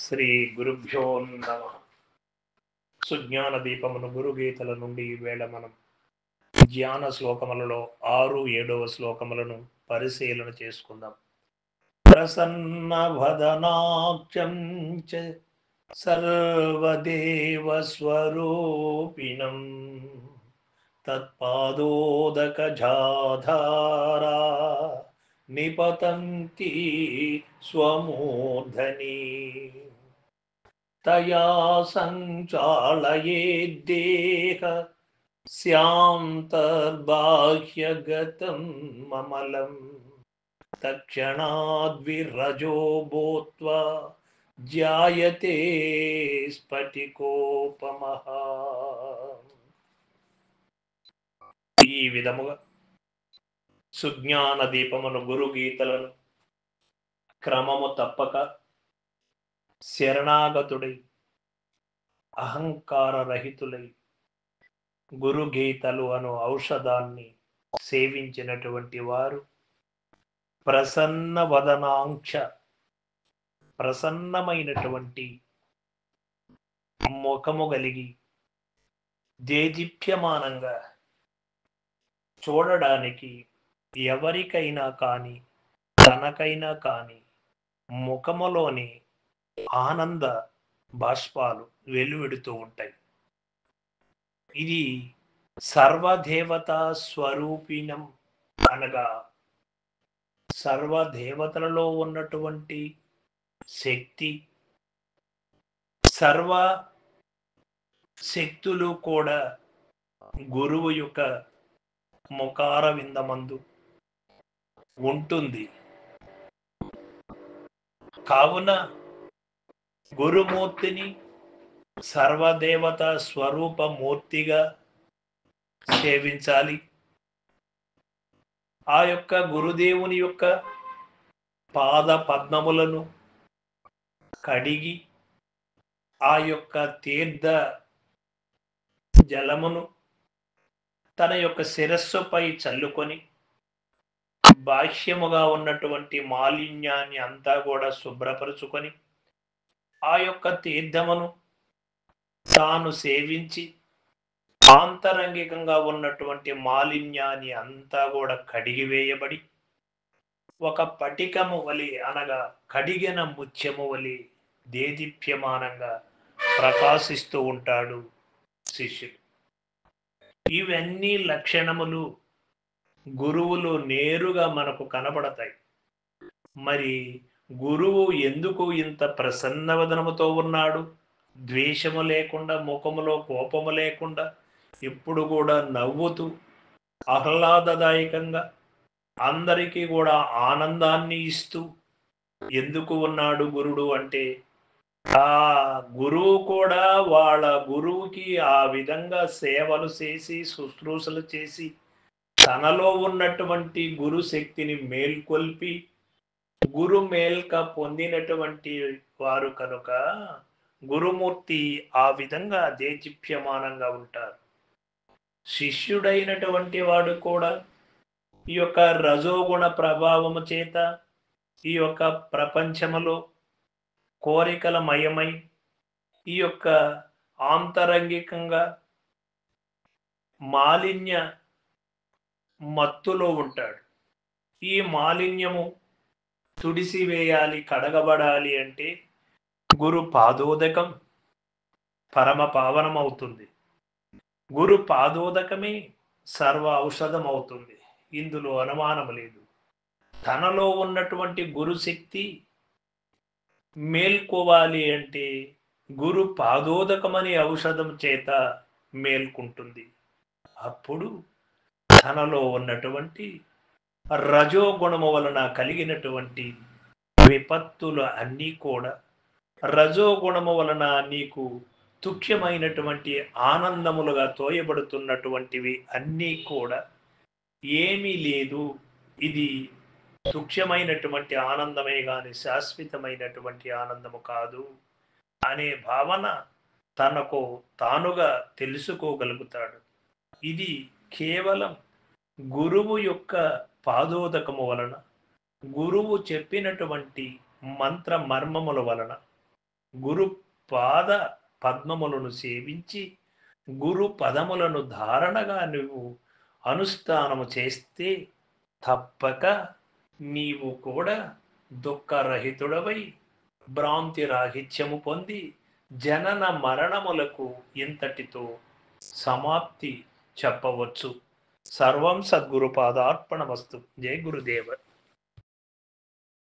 శ్రీ గురుభ్యో నమ. సుజ్ఞాన దీపమును గురుగీతల నుండి ఈవేళ మనం ధ్యాన శ్లోకములలో 6-7వ శ్లోకములను పరిశీలన చేసుకుందాం. ప్రసన్న వదనాక్షం చ సర్వదేవ స్వరూపిణం తత్పాదోదక జాధారా నిపతంతి స్వమూర్ధని తయా సంచాళయేద్దేహ స్యాంతర్బాహ్యగతం మమలం తక్షణాద్విరజో భూత్వా ధ్యాయతే స్ఫటికోపమః. ఈ విధముగా సుజ్ఞాన దీపమును గురుగీతలను క్రమము తప్పక శరణాగతుడై అహంకార రహితులై గురుగీతలు అను ఔషధాన్ని సేవించినటువంటి వారు ప్రసన్న వదనాంక్ష, ప్రసన్నమైనటువంటి ముఖము కలిగి దేదీప్యమానంగా చూడడానికి ఎవరికైనా కానీ తనకైనా కానీ ముఖములోని ఆనంద బాష్పాలు వెలువడుతూ ఉంటాయి. ఇది సర్వదేవతా స్వరూపిణం అనగా సర్వదేవతలలో ఉన్నటువంటి శక్తి, సర్వ శక్తులు కూడా గురువు యొక్క ముఖార విందమందు ఉంటుంది. కావున గురుమూర్తిని సర్వదేవత స్వరూపమూర్తిగా సేవించాలి. ఆ యొక్క గురుదేవుని యొక్క పాద పద్మములను కడిగి ఆ యొక్క తీర్థ జలమును తన యొక్క శిరస్సుపై చల్లుకొని బాహ్యముగా ఉన్నటువంటి మాలిన్యాన్ని అంతా కూడా శుభ్రపరుచుకొని ఆ యొక్క తీర్థమును తాను సేవించి ఆంతరంగికంగా ఉన్నటువంటి మాలిన్యాన్ని అంతా కూడా కడిగివేయబడి ఒక పటికము వలె అనగా కడిగిన ముత్యము వలె దేదీప్యమానంగా ప్రకాశిస్తూ ఉంటాడు శిష్యుడు. ఇవన్నీ లక్షణములు గురువులు నేరుగా మనకు కనబడతాయి. మరి గురువు ఎందుకు ఇంత ప్రసన్నవదనముతో ఉన్నాడు? ద్వేషము లేకుండా, ముఖములో కోపము లేకుండా, ఎప్పుడు కూడా నవ్వుతూ ఆహ్లాదదాయకంగా అందరికీ కూడా ఆనందాన్ని ఇస్తూ ఎందుకు ఉన్నాడు గురుడు అంటే, ఆ గురువు కూడా వాళ్ళ గురువుకి ఆ విధంగా సేవలు చేసి శుశ్రూషలు చేసి తనలో ఉన్నటువంటి గురు శక్తిని మేల్కొల్పి గురు మేల్క పొందినటువంటి వారు కనుక గురుమూర్తి ఆ విధంగా దేదీప్యమానంగా ఉంటారు. శిష్యుడైనటువంటి వాడు కూడా ఈ యొక్క రజోగుణ ప్రభావము చేత ఈ యొక్క ప్రపంచములో కోరికల మయమై ఈ యొక్క ఆంతరంగికంగా మాలిన్య మత్తులో ఉంటాడు. ఈ మాలిన్యము తుడిసివేయాలి, కడగబడాలి అంటే గురు పాదోదకం పరమ పావనం అవుతుంది. గురు పాదోదకమే సర్వ ఔషధం అవుతుంది. ఇందులో అనుమానం లేదు. తనలో ఉన్నటువంటి గురు శక్తి మేల్కోవాలి అంటే గురు పాదోదకమనే ఔషధం చేత మేల్కుంటుంది. అప్పుడు తనలో ఉన్నటువంటి రజోగుణము వలన కలిగినటువంటి విపత్తులు అన్నీ కూడా రజోగుణము వలన నీకు తుఖ్యమైనటువంటి ఆనందములుగా తోయబడుతున్నటువంటివి అన్నీ కూడా ఏమీ లేదు, ఇది తుఖ్యమైనటువంటి ఆనందమే గాని శాశ్వతమైనటువంటి ఆనందము కాదు అనే భావన తనకు తానుగా తెలుసుకోగలుగుతాడు. ఇది కేవలం గురువు యొక్క పాదోదకము వలన, గురువు చెప్పినటువంటి మంత్ర మర్మముల వలన గురు పాద పద్మములను సేవించి గురు పదములను ధారణగా నువ్వు అనుష్ఠానము చేస్తే తప్పక నీవు కూడా దుఃఖరహితుడవై భ్రాంతి రాహిత్యము పొంది జనన మరణములకు ఇంతటితో సమాప్తి చెప్పవచ్చు. సర్వం సద్గురు పాదార్పణమస్తు. జై గురుదేవ.